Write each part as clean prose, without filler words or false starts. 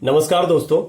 नमस्कार दोस्तों।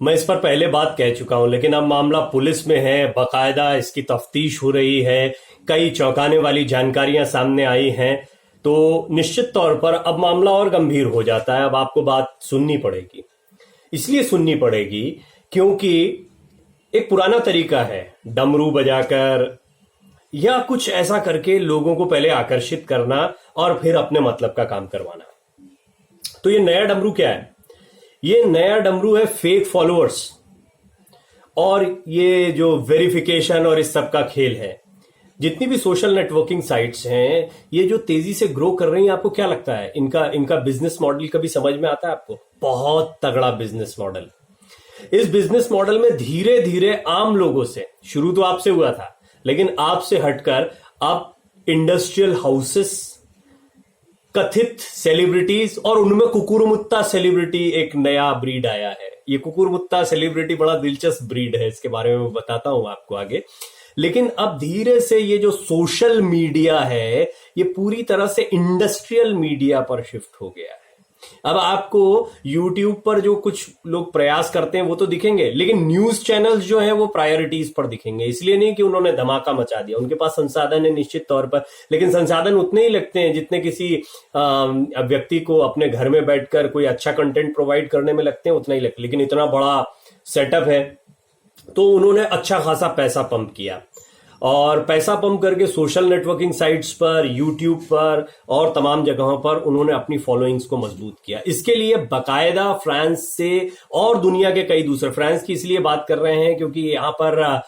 मैं इस पर पहले बात कह चुका हूं, लेकिन अब मामला पुलिस में है। बकायदा इसकी तफ्तीश हो रही है। कई चौंकाने वाली जानकारियां सामने आई हैं। तो निश्चित तौर पर अब मामला और गंभीर हो जाता है। अब आपको बात सुननी पड़ेगी। इसलिए सुननी पड़ेगी क्योंकि एक पुराना तरीका है डमरू बजाकर या कुछ ऐसा करके लोगों को पहले आकर्षित करना और फिर अपने मतलब का काम करवाना। तो ये नया डमरू क्या है? ये नया डमरू है फेक फॉलोअर्स और ये जो वेरिफिकेशन और इस सब का खेल है। जितनी भी सोशल नेटवर्किंग साइट्स हैं, ये जो तेजी से ग्रो कर रही हैं, आपको क्या लगता है इनका बिजनेस मॉडल कभी समझ में आता है आपको? बहुत तगड़ा बिजनेस मॉडल। इस बिजनेस मॉडल में धीरे धीरे आम लोगों से शुरू तो आपसे हुआ था, लेकिन आपसे हटकर अब इंडस्ट्रियल हाउसेस, कथित सेलिब्रिटीज और उनमें कुकुरमुत्ता सेलिब्रिटी एक नया ब्रीड आया है। ये कुकुरमुत्ता सेलिब्रिटी बड़ा दिलचस्प ब्रीड है, इसके बारे में बताता हूं आपको आगे। लेकिन अब धीरे से ये जो सोशल मीडिया है, ये पूरी तरह से इंडस्ट्रियल मीडिया पर शिफ्ट हो गया है। अब आपको YouTube पर जो कुछ लोग प्रयास करते हैं वो तो दिखेंगे, लेकिन न्यूज चैनल्स जो हैं वो प्रायोरिटीज पर दिखेंगे। इसलिए नहीं कि उन्होंने धमाका मचा दिया, उनके पास संसाधन है निश्चित तौर पर, लेकिन संसाधन उतने ही लगते हैं जितने किसी व्यक्ति को अपने घर में बैठकर कोई अच्छा कंटेंट प्रोवाइड करने में लगते हैं, उतना ही लगते। लेकिन इतना बड़ा सेटअप है तो उन्होंने अच्छा खासा पैसा पंप किया और पैसा पंप करके सोशल नेटवर्किंग साइट्स पर, यूट्यूब पर और तमाम जगहों पर उन्होंने अपनी फॉलोइंग्स को मजबूत किया। इसके लिए बकायदा फ्रांस से और दुनिया के कई दूसरे, फ्रांस की इसलिए बात कर रहे हैं क्योंकि यहां पर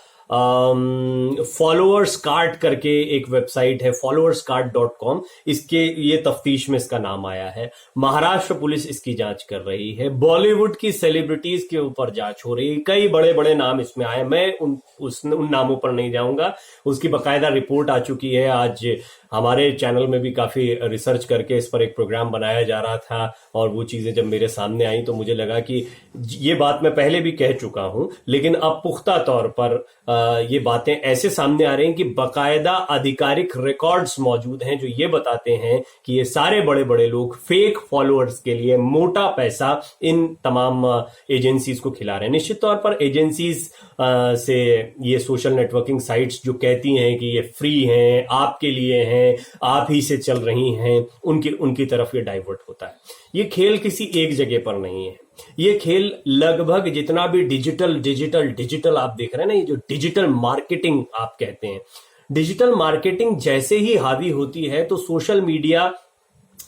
फॉलोअर्स कार्ट करके एक वेबसाइट है, followerscart.com, इसके ये तफ्तीश में इसका नाम आया है। महाराष्ट्र पुलिस इसकी जांच कर रही है। बॉलीवुड की सेलिब्रिटीज के ऊपर जांच हो रही है। कई बड़े बड़े नाम इसमें आए, मैं उन नामों पर नहीं जाऊंगा। उसकी बकायदा रिपोर्ट आ चुकी है। आज हमारे चैनल में भी काफी रिसर्च करके इस पर एक प्रोग्राम बनाया जा रहा था और वो चीजें जब मेरे सामने आई तो मुझे लगा कि ये बात मैं पहले भी कह चुका हूं, लेकिन अब पुख्ता तौर पर ये बातें ऐसे सामने आ रही हैं कि बकायदा आधिकारिक रिकॉर्ड्स मौजूद हैं जो ये बताते हैं कि ये सारे बड़े बड़े लोग फेक फॉलोअर्स के लिए मोटा पैसा इन तमाम एजेंसीज को खिला रहे हैं। निश्चित तौर पर एजेंसीज से ये सोशल नेटवर्किंग साइट्स जो कहती हैं कि ये फ्री हैं, आपके लिए हैं, आप ही से चल रही हैं, उनकी तरफ ये डाइवर्ट होता है। ये खेल किसी एक जगह पर नहीं है। ये खेल लगभग जितना भी डिजिटल आप देख रहे हैं ना, ये जो डिजिटल मार्केटिंग आप कहते हैं, डिजिटल मार्केटिंग जैसे ही हावी होती है तो सोशल मीडिया,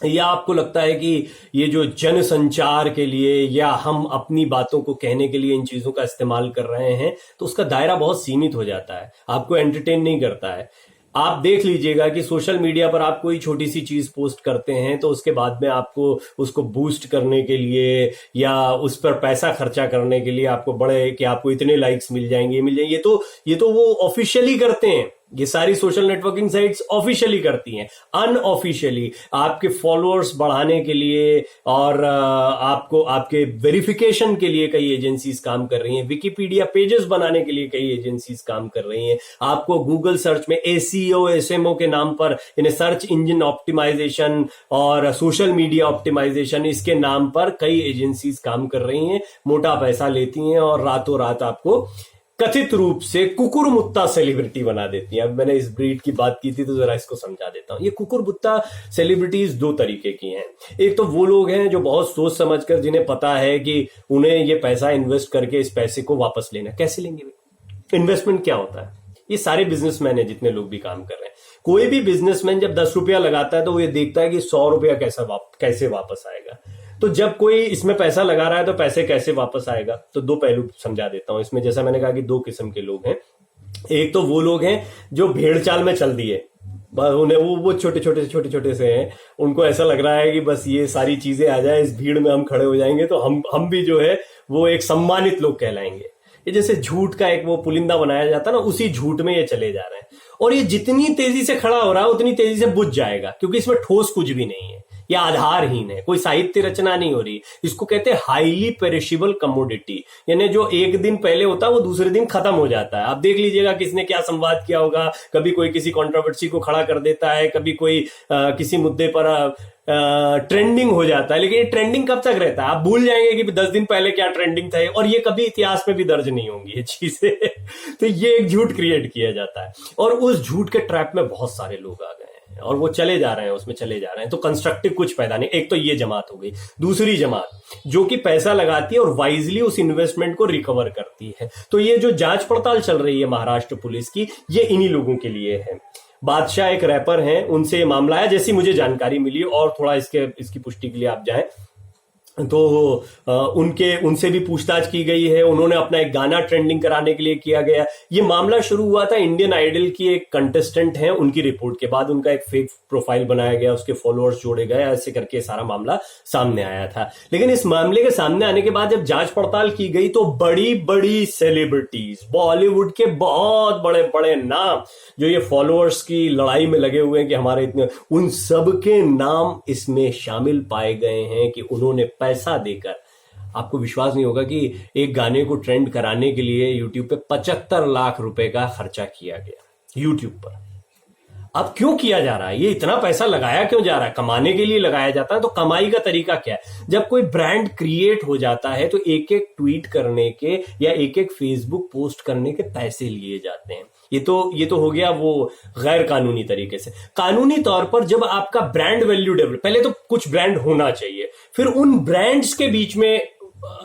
या आपको लगता है कि ये जो जन संचार के लिए या हम अपनी बातों को कहने के लिए इन चीजों का इस्तेमाल कर रहे हैं, तो उसका दायरा बहुत सीमित हो जाता है, आपको एंटरटेन नहीं करता है। आप देख लीजिएगा कि सोशल मीडिया पर आप कोई छोटी सी चीज पोस्ट करते हैं तो उसके बाद में आपको उसको बूस्ट करने के लिए या उस पर पैसा खर्चा करने के लिए आपको बड़े कि आपको इतने लाइक्स मिल जाएंगे, ये तो वो ऑफिशियली करते हैं। ये सारी सोशल नेटवर्किंग साइट्स ऑफिशियली करती हैं। अनऑफिशियली आपके फॉलोअर्स बढ़ाने के लिए और आपको आपके वेरिफिकेशन के लिए कई एजेंसीज काम कर रही हैं। विकिपीडिया पेजेस बनाने के लिए कई एजेंसीज काम कर रही हैं। आपको गूगल सर्च में एसीओ, एसएमओ के नाम पर, इन्हें सर्च इंजन ऑप्टिमाइजेशन और सोशल मीडिया ऑप्टिमाइजेशन, इसके नाम पर कई एजेंसीज काम कर रही हैं, मोटा पैसा लेती हैं और रातों रात आपको कथित रूप से कुकुरमुत्ता सेलिब्रिटी बना देती हैं। अब मैंने इस ब्रीड की बात की थी तो जरा इसको समझा देता हूं। ये कुकुरमुत्ता सेलिब्रिटीज दो तरीके की हैं। एक तो वो लोग हैं जो बहुत सोच समझकर, जिन्हें पता है कि उन्हें ये पैसा इन्वेस्ट करके इस पैसे को वापस लेना। कैसे लेंगे? इन्वेस्टमेंट क्या होता है? ये सारे बिजनेसमैन है जितने लोग भी काम कर रहे हैं। कोई भी बिजनेसमैन जब 10 रुपया लगाता है तो वो ये देखता है कि 100 रुपया कैसे वापस आएगा। तो जब कोई इसमें पैसा लगा रहा है तो पैसे कैसे वापस आएगा? तो दो पहलू समझा देता हूं इसमें। जैसा मैंने कहा कि दो किस्म के लोग हैं। एक तो वो लोग हैं जो भेड़ चाल में चल दिए, उन्हें वो छोटे से हैं। उनको ऐसा लग रहा है कि बस ये सारी चीजें आ जाए, इस भीड़ में हम खड़े हो जाएंगे तो हम भी जो है वो एक सम्मानित लोग कहलाएंगे। ये जैसे झूठ का एक वो पुलिंदा बनाया जाता है ना, उसी झूठ में ये चले जा रहे हैं। और ये जितनी तेजी से खड़ा हो रहा है उतनी तेजी से बुझ जाएगा, क्योंकि इसमें ठोस कुछ भी नहीं है। या आधारहीन है, कोई साहित्य रचना नहीं हो रही। इसको कहते हैं हाईली पेरिशेबल कमोडिटी, यानी जो एक दिन पहले होता है वो दूसरे दिन खत्म हो जाता है। आप देख लीजिएगा किसने क्या संवाद किया होगा, कभी कोई किसी कंट्रोवर्सी को खड़ा कर देता है, कभी कोई किसी मुद्दे पर ट्रेंडिंग हो जाता है, लेकिन ये ट्रेंडिंग कब तक रहता है? आप भूल जाएंगे कि 10 दिन पहले क्या ट्रेंडिंग था, और ये कभी इतिहास में भी दर्ज नहीं होंगी ये चीजें। तो ये एक झूठ क्रिएट किया जाता है, और उस झूठ के ट्रैप में बहुत सारे लोग आ गए हैं और वो चले जा रहे हैं, उसमें चले जा रहे हैं। तो कंस्ट्रक्टिव कुछ पैदा नहीं। एक तो ये जमात हो गई। दूसरी जमात जो कि पैसा लगाती है और वाइजली उस इन्वेस्टमेंट को रिकवर करती है। तो ये जो जांच पड़ताल चल रही है महाराष्ट्र पुलिस की, ये इन्हीं लोगों के लिए है। बादशाह एक रैपर हैं, उनसे ये मामला है जैसी मुझे जानकारी मिली, और थोड़ा इसकी पुष्टि के लिए आप जाएं तो उनसे भी पूछताछ की गई है। उन्होंने अपना एक गाना ट्रेंडिंग कराने के लिए किया गया। ये मामला शुरू हुआ था इंडियन आइडल की एक कंटेस्टेंट हैं, उनकी रिपोर्ट के बाद उनका एक फेक प्रोफाइल बनाया गया, उसके फॉलोअर्स जोड़े गए, ऐसे करके सारा मामला सामने आया था। लेकिन इस मामले के सामने आने के बाद जब जांच पड़ताल की गई तो बड़ी बड़ी सेलिब्रिटीज, बॉलीवुड के बहुत बड़े बड़े नाम जो ये फॉलोअर्स की लड़ाई में लगे हुए हैं कि हमारे इतने, उन सब के नाम इसमें शामिल पाए गए हैं कि उन्होंने पैसा देकर, आपको विश्वास नहीं होगा कि एक गाने को ट्रेंड कराने के लिए यूट्यूब पे 75 लाख रुपए का खर्चा किया गया यूट्यूब पर। अब क्यों किया जा रहा है? ये इतना पैसा लगाया क्यों जा रहा है? कमाने के लिए लगाया जाता है। तो कमाई का तरीका क्या है? जब कोई ब्रांड क्रिएट हो जाता है तो एक एक ट्वीट करने के या एक एक फेसबुक पोस्ट करने के पैसे लिए जाते हैं। ये तो हो गया वो गैर कानूनी तरीके से। कानूनी तौर पर जब आपका ब्रांड वैल्यू डेवलप, पहले तो कुछ ब्रांड होना चाहिए, फिर उन ब्रांड्स के बीच में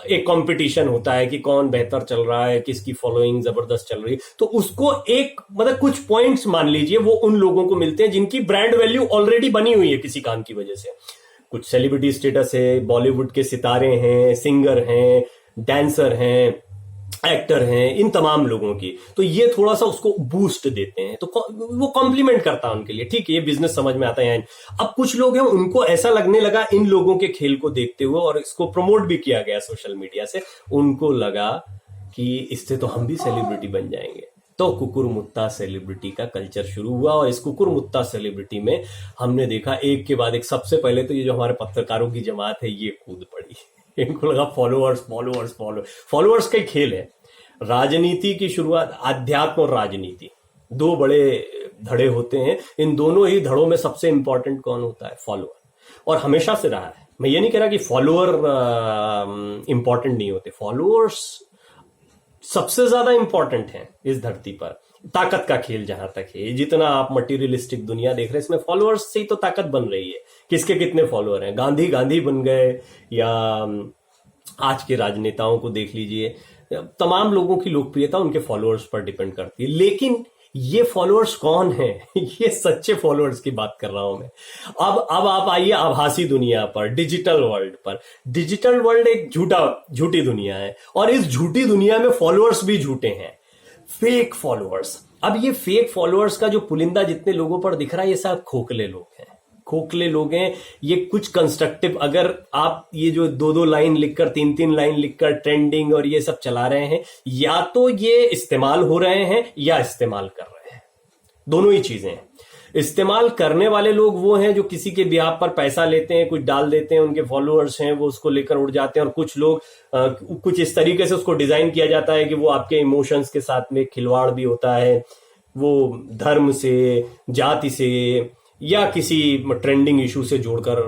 एक कंपटीशन होता है कि कौन बेहतर चल रहा है, किसकी फॉलोइंग जबरदस्त चल रही है। तो उसको एक मतलब कुछ पॉइंट्स मान लीजिए वो उन लोगों को मिलते हैं जिनकी ब्रांड वैल्यू ऑलरेडी बनी हुई है किसी काम की वजह से। कुछ सेलिब्रिटी स्टेटस है, बॉलीवुड के सितारे हैं, सिंगर हैं, डांसर हैं, एक्टर हैं, इन तमाम लोगों की। तो ये थोड़ा सा उसको बूस्ट देते हैं, तो वो कॉम्प्लीमेंट करता है उनके लिए। ठीक है, ये बिजनेस समझ में आता है। अब कुछ लोग हैं, उनको ऐसा लगने लगा इन लोगों के खेल को देखते हुए, और इसको प्रमोट भी किया गया सोशल मीडिया से, उनको लगा कि इससे तो हम भी सेलिब्रिटी बन जाएंगे। तो कुकुर मुत्ता सेलिब्रिटी का कल्चर शुरू हुआ, और इस कुकुर मुत्ता सेलिब्रिटी में हमने देखा एक के बाद एक। सबसे पहले तो ये जो हमारे पत्रकारों की जमात है ये कूद पड़ी। इनको लगा फॉलोअर्स का खेल है। राजनीति की शुरुआत, अध्यात्म और राजनीति दो बड़े धड़े होते हैं। इन दोनों ही धड़ों में सबसे इंपॉर्टेंट कौन होता है? फॉलोअर। और हमेशा से रहा है। मैं ये नहीं कह रहा कि फॉलोअर इंपॉर्टेंट नहीं होते, फॉलोअर्स सबसे ज्यादा इंपॉर्टेंट हैं इस धरती पर। ताकत का खेल जहां तक है, जितना आप मटीरियलिस्टिक दुनिया देख रहे हैं, इसमें फॉलोअर्स से ही तो ताकत बन रही है। किसके कितने फॉलोअर हैं? गांधी बन गए, या आज के राजनेताओं को देख लीजिए। तमाम लोगों की लोकप्रियता उनके फॉलोअर्स पर डिपेंड करती है। लेकिन ये फॉलोअर्स कौन है? ये सच्चे फॉलोअर्स की बात कर रहा हूं मैं। अब आप आइए आभासी दुनिया पर, डिजिटल वर्ल्ड पर। डिजिटल वर्ल्ड एक झूठी दुनिया है, और इस झूठी दुनिया में फॉलोअर्स भी झूठे हैं, फेक फॉलोअर्स। अब ये फेक फॉलोअर्स का जो पुलिंदा जितने लोगों पर दिख रहा है, ये सब खोखले लोग हैं। ये कुछ कंस्ट्रक्टिव, अगर आप ये जो 2-2 लाइन लिखकर, 3-3 लाइन लिखकर ट्रेंडिंग और ये सब चला रहे हैं, या तो ये इस्तेमाल हो रहे हैं या इस्तेमाल कर रहे हैं, दोनों ही चीजें हैं। इस्तेमाल करने वाले लोग वो हैं जो किसी के बिहाफ पर पैसा लेते हैं, कुछ डाल देते हैं, उनके फॉलोअर्स हैं, वो उसको लेकर उड़ जाते हैं। और कुछ लोग कुछ इस तरीके से उसको डिजाइन किया जाता है कि वो आपके इमोशंस के साथ में खिलवाड़ भी होता है। वो धर्म से, जाति से, या किसी ट्रेंडिंग इशू से जोड़कर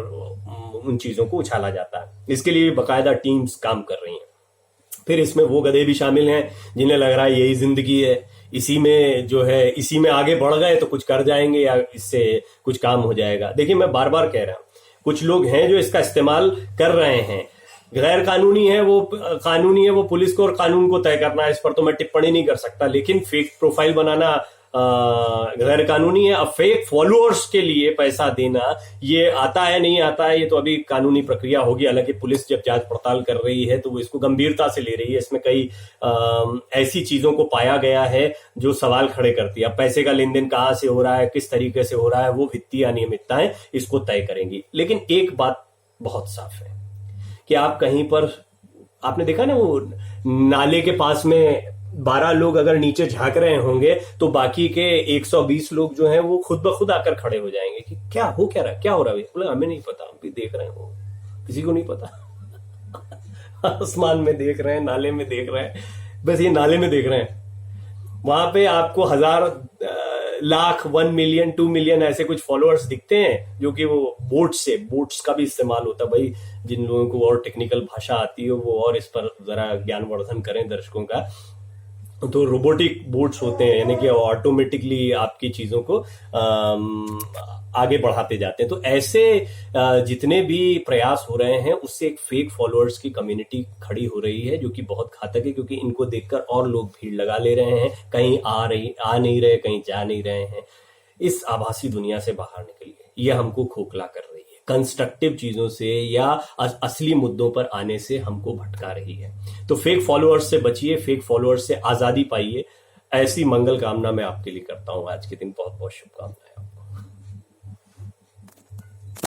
उन चीजों को उछाला जाता है। इसके लिए बाकायदा टीम्स काम कर रही हैं। फिर इसमें वो गधे भी शामिल हैं जिन्हें लग रहा है यही जिंदगी है, इसी में आगे बढ़ गए तो कुछ कर जाएंगे या इससे कुछ काम हो जाएगा। देखिए, मैं बार बार कह रहा हूं, कुछ लोग हैं जो इसका इस्तेमाल कर रहे हैं। गैर कानूनी है वो पुलिस को और कानून को तय करना है, इस पर तो मैं टिप्पणी नहीं कर सकता। लेकिन फेक प्रोफाइल बनाना गैर कानूनी है। अब फेक फॉलोअर्स के लिए पैसा देना, ये आता है नहीं आता है, ये तो अभी कानूनी प्रक्रिया होगी। हालांकि पुलिस जब जांच पड़ताल कर रही है तो वो इसको गंभीरता से ले रही है। इसमें कई ऐसी चीजों को पाया गया है जो सवाल खड़े करती है। अब पैसे का लेन देन कहां से हो रहा है, किस तरीके से हो रहा है, वो वित्तीय अनियमितताएं इसको तय करेंगी। लेकिन एक बात बहुत साफ है कि आप कहीं पर, आपने देखा ना वो नाले के पास में 12 लोग अगर नीचे झांक रहे होंगे तो बाकी के 120 लोग जो हैं वो खुद ब खुद आकर खड़े हो जाएंगे कि क्या हो, क्या रहा, क्या हो रहा है। बोले हमें नहीं पता, हम भी देख रहे हैं, वो किसी को नहीं पता। आसमान में देख रहे हैं, नाले में देख रहे हैं, बस ये नाले में देख रहे हैं। वहां पे आपको हजार लाख 1 मिलियन 2 मिलियन ऐसे कुछ फॉलोअर्स दिखते हैं, जो कि वो बोट्स का भी इस्तेमाल होता है। भाई जिन लोगों को और टेक्निकल भाषा आती है वो और इस पर जरा ज्ञानवर्धन करें दर्शकों का। तो रोबोटिक बोट्स होते हैं, यानी कि ऑटोमेटिकली आपकी चीजों को आगे बढ़ाते जाते हैं। तो ऐसे जितने भी प्रयास हो रहे हैं उससे एक फेक फॉलोअर्स की कम्युनिटी खड़ी हो रही है, जो कि बहुत घातक है, क्योंकि इनको देखकर और लोग भीड़ लगा ले रहे हैं, कहीं आ नहीं रहे, कहीं जा नहीं रहे हैं। इस आभासी दुनिया से बाहर निकलिए, यह हमको खोखला कर रही है, कंस्ट्रक्टिव चीजों से या असली मुद्दों पर आने से हमको भटका रही है। तो फेक फॉलोअर्स से बचिए, फेक फॉलोअर्स से आजादी पाइए। ऐसी मंगल कामना मैं आपके लिए करता हूं आज के दिन। बहुत बहुत शुभकामनाएं।